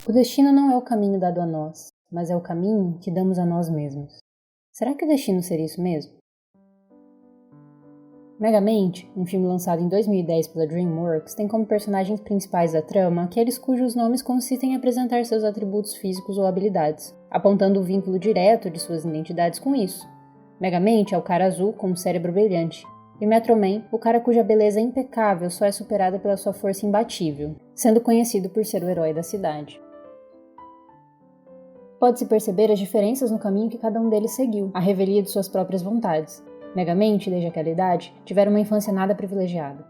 O destino não é o caminho dado a nós, mas é o caminho que damos a nós mesmos. Será que o destino seria isso mesmo? Megamente, um filme lançado em 2010 pela DreamWorks, tem como personagens principais da trama aqueles cujos nomes consistem em apresentar seus atributos físicos ou habilidades, apontando o vínculo direto de suas identidades com isso. Megamente é o cara azul com um cérebro brilhante, e Metro Man, o cara cuja beleza impecável só é superada pela sua força imbatível, sendo conhecido por ser o herói da cidade. Pode-se perceber as diferenças no caminho que cada um deles seguiu, à revelia de suas próprias vontades. Megamente, desde aquela idade, tiveram uma infância nada privilegiada.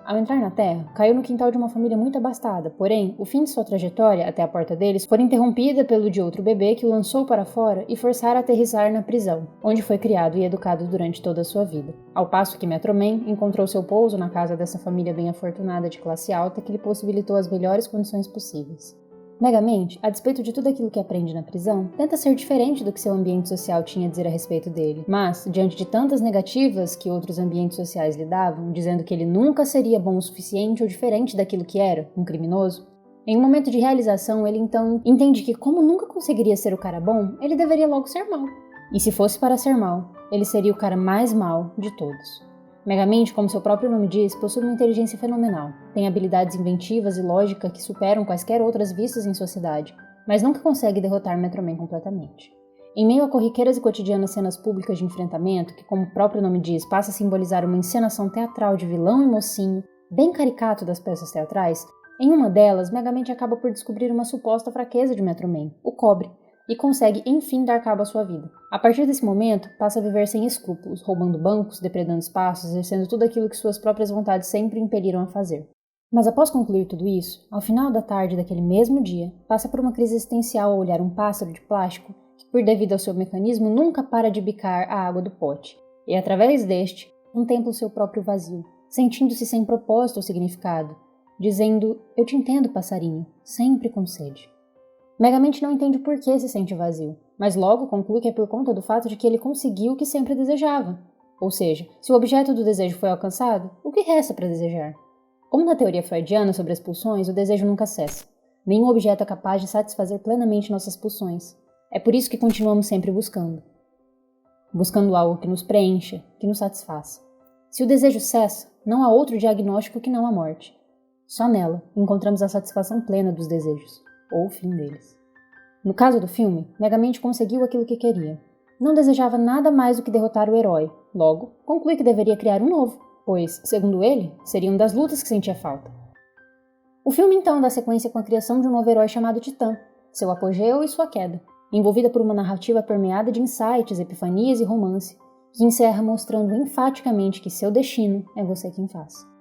Ao entrar na Terra, caiu no quintal de uma família muito abastada, porém, o fim de sua trajetória até a porta deles foi interrompida pelo de outro bebê que o lançou para fora e forçara a aterrissar na prisão, onde foi criado e educado durante toda a sua vida. Ao passo que Metro Man encontrou seu pouso na casa dessa família bem afortunada de classe alta que lhe possibilitou as melhores condições possíveis. Megamente, a despeito de tudo aquilo que aprende na prisão, tenta ser diferente do que seu ambiente social tinha a dizer a respeito dele. Mas, diante de tantas negativas que outros ambientes sociais lhe davam, dizendo que ele nunca seria bom o suficiente ou diferente daquilo que era, um criminoso, em um momento de realização ele então entende que, como nunca conseguiria ser o cara bom, ele deveria logo ser mau. E se fosse para ser mau, ele seria o cara mais mau de todos. Megamente, como seu próprio nome diz, possui uma inteligência fenomenal, tem habilidades inventivas e lógica que superam quaisquer outras vistas em sociedade, mas nunca consegue derrotar Metro Man completamente. Em meio a corriqueiras e cotidianas cenas públicas de enfrentamento, que como o próprio nome diz, passa a simbolizar uma encenação teatral de vilão e mocinho, bem caricato das peças teatrais, em uma delas, Megamente acaba por descobrir uma suposta fraqueza de Metro Man, o cobre, e consegue, enfim, dar cabo à sua vida. A partir desse momento, passa a viver sem escrúpulos, roubando bancos, depredando espaços, exercendo tudo aquilo que suas próprias vontades sempre o impeliram a fazer. Mas após concluir tudo isso, ao final da tarde daquele mesmo dia, passa por uma crise existencial ao olhar um pássaro de plástico que, por devido ao seu mecanismo, nunca para de bicar a água do pote, e através deste, contempla o seu próprio vazio, sentindo-se sem propósito ou significado, dizendo: "Eu te entendo, passarinho, sempre com sede." Megamente não entende por que se sente vazio, mas logo conclui que é por conta do fato de que ele conseguiu o que sempre desejava. Ou seja, se o objeto do desejo foi alcançado, o que resta para desejar? Como na teoria freudiana sobre as pulsões, o desejo nunca cessa. Nenhum objeto é capaz de satisfazer plenamente nossas pulsões. É por isso que continuamos sempre buscando. Buscando algo que nos preencha, que nos satisfaça. Se o desejo cessa, não há outro diagnóstico que não a morte. Só nela encontramos a satisfação plena dos desejos, ou o fim deles. No caso do filme, Megamente conseguiu aquilo que queria. Não desejava nada mais do que derrotar o herói, logo, conclui que deveria criar um novo, pois, segundo ele, seriam das lutas que sentia falta. O filme então dá sequência com a criação de um novo herói chamado Titã, seu apogeu e sua queda, envolvida por uma narrativa permeada de insights, epifanias e romance, que encerra mostrando enfaticamente que seu destino é você quem faz.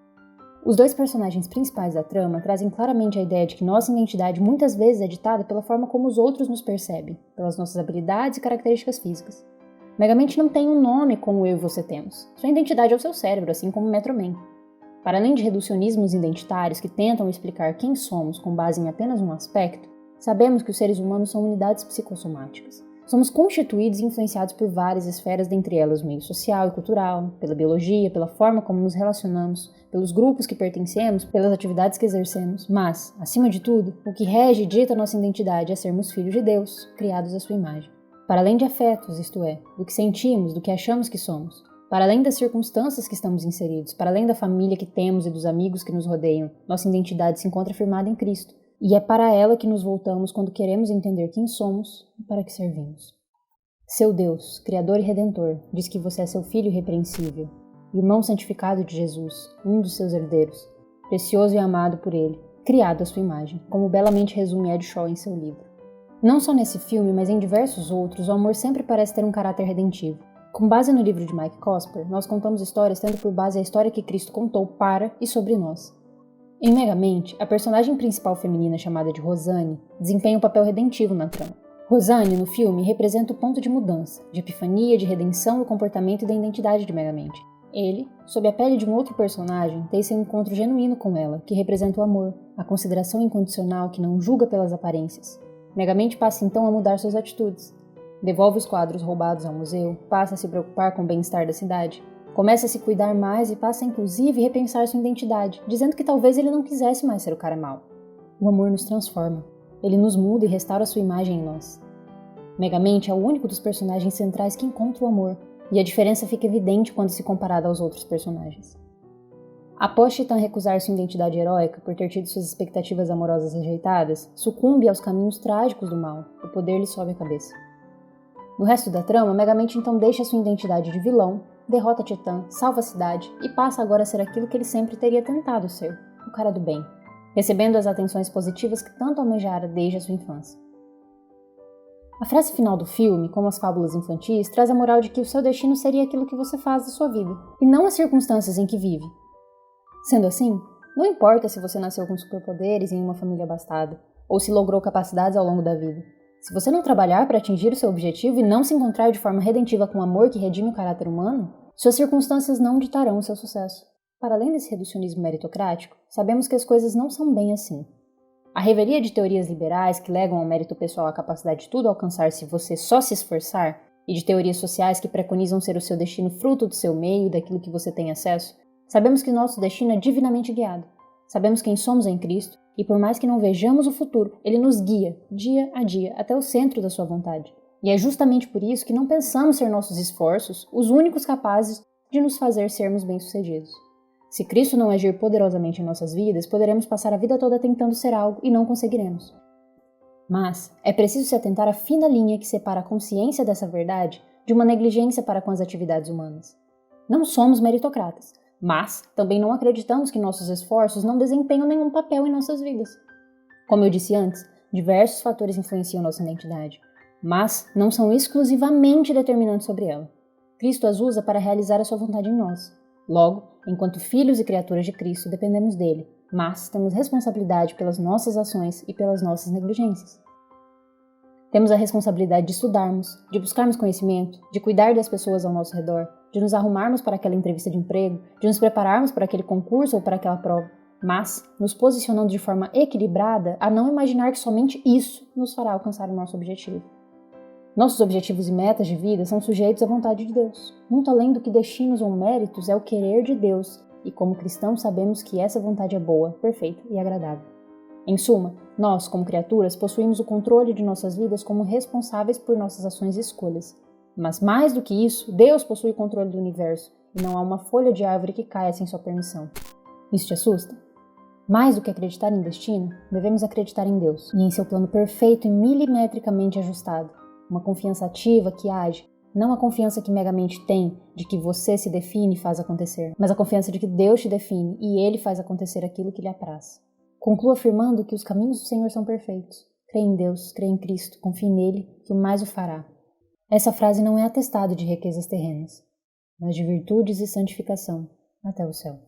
Os dois personagens principais da trama trazem claramente a ideia de que nossa identidade muitas vezes é ditada pela forma como os outros nos percebem, pelas nossas habilidades e características físicas. Megamente não tem um nome como eu e você temos. Sua identidade é o seu cérebro, assim como Metro Man. Para além de reducionismos identitários que tentam explicar quem somos com base em apenas um aspecto, sabemos que os seres humanos são unidades psicossomáticas. Somos constituídos e influenciados por várias esferas, dentre elas o meio social e cultural, pela biologia, pela forma como nos relacionamos, pelos grupos que pertencemos, pelas atividades que exercemos, mas, acima de tudo, o que rege e dita nossa identidade é sermos filhos de Deus, criados à sua imagem. Para além de afetos, isto é, do que sentimos, do que achamos que somos, para além das circunstâncias que estamos inseridos, para além da família que temos e dos amigos que nos rodeiam, nossa identidade se encontra firmada em Cristo. E é para ela que nos voltamos quando queremos entender quem somos e para que servimos. Seu Deus, Criador e Redentor, diz que você é seu Filho irrepreensível, irmão santificado de Jesus, um dos seus herdeiros, precioso e amado por ele, criado à sua imagem, como belamente resume Ed Shaw em seu livro. Não só nesse filme, mas em diversos outros, o amor sempre parece ter um caráter redentivo. Com base no livro de Mike Cosper, nós contamos histórias tendo por base a história que Cristo contou para e sobre nós. Em Megamente, a personagem principal feminina chamada de Rosane desempenha um papel redentivo na trama. Rosane, no filme, representa o ponto de mudança, de epifania, de redenção do comportamento e da identidade de Megamente. Ele, sob a pele de um outro personagem, tem seu encontro genuíno com ela, que representa o amor, a consideração incondicional que não julga pelas aparências. Megamente passa então a mudar suas atitudes. Devolve os quadros roubados ao museu, passa a se preocupar com o bem-estar da cidade. Começa a se cuidar mais e passa inclusive a repensar sua identidade, dizendo que talvez ele não quisesse mais ser o cara mau. O amor nos transforma. ele nos muda e restaura sua imagem em nós. Megamente é o único dos personagens centrais que encontra o amor, e a diferença fica evidente quando se comparada aos outros personagens. Após Titã recusar sua identidade heróica por ter tido suas expectativas amorosas rejeitadas, sucumbe aos caminhos trágicos do mal, o poder lhe sobe a cabeça. No resto da trama, Megamente então deixa sua identidade de vilão, derrota Titã, salva a cidade e passa agora a ser aquilo que ele sempre teria tentado ser, o cara do bem, recebendo as atenções positivas que tanto almejara desde a sua infância. A frase final do filme, como as fábulas infantis, traz a moral de que o seu destino seria aquilo que você faz da sua vida, e não as circunstâncias em que vive. Sendo assim, não importa se você nasceu com superpoderes em uma família abastada, ou se logrou capacidades ao longo da vida. Se você não trabalhar para atingir o seu objetivo e não se encontrar de forma redentiva com o amor que redime o caráter humano, suas circunstâncias não ditarão o seu sucesso. Para além desse reducionismo meritocrático, sabemos que as coisas não são bem assim. A revelia de teorias liberais que legam ao mérito pessoal a capacidade de tudo alcançar se você só se esforçar, e de teorias sociais que preconizam ser o seu destino fruto do seu meio e daquilo que você tem acesso, sabemos que nosso destino é divinamente guiado. Sabemos quem somos em Cristo, e por mais que não vejamos o futuro, Ele nos guia, dia a dia, até o centro da sua vontade. E é justamente por isso que não pensamos ser nossos esforços os únicos capazes de nos fazer sermos bem-sucedidos. Se Cristo não agir poderosamente em nossas vidas, poderemos passar a vida toda tentando ser algo e não conseguiremos. Mas é preciso se atentar à fina linha que separa a consciência dessa verdade de uma negligência para com as atividades humanas. Não somos meritocratas, mas também não acreditamos que nossos esforços não desempenham nenhum papel em nossas vidas. Como eu disse antes, diversos fatores influenciam nossa identidade, mas não são exclusivamente determinantes sobre ela. Cristo as usa para realizar a sua vontade em nós. Logo, enquanto filhos e criaturas de Cristo, dependemos dele, mas temos responsabilidade pelas nossas ações e pelas nossas negligências. Temos a responsabilidade de estudarmos, de buscarmos conhecimento, de cuidar das pessoas ao nosso redor, de nos arrumarmos para aquela entrevista de emprego, de nos prepararmos para aquele concurso ou para aquela prova, mas nos posicionando de forma equilibrada a não imaginar que somente isso nos fará alcançar o nosso objetivo. Nossos objetivos e metas de vida são sujeitos à vontade de Deus. Muito além do que destinos ou méritos, é o querer de Deus, e como cristãos sabemos que essa vontade é boa, perfeita e agradável. Em suma, nós, como criaturas, possuímos o controle de nossas vidas como responsáveis por nossas ações e escolhas. Mas mais do que isso, Deus possui o controle do universo, e não há uma folha de árvore que caia sem sua permissão. Isso te assusta? Mais do que acreditar em destino, devemos acreditar em Deus, e em seu plano perfeito e milimetricamente ajustado. Uma confiança ativa que age, não a confiança que megamente tem de que você se define e faz acontecer, mas a confiança de que Deus te define e Ele faz acontecer aquilo que lhe apraz. Concluo afirmando que os caminhos do Senhor são perfeitos. Crê em Deus, crê em Cristo, confie nele, que o mais o fará. Essa frase não é atestado de riquezas terrenas, mas de virtudes e santificação até o céu.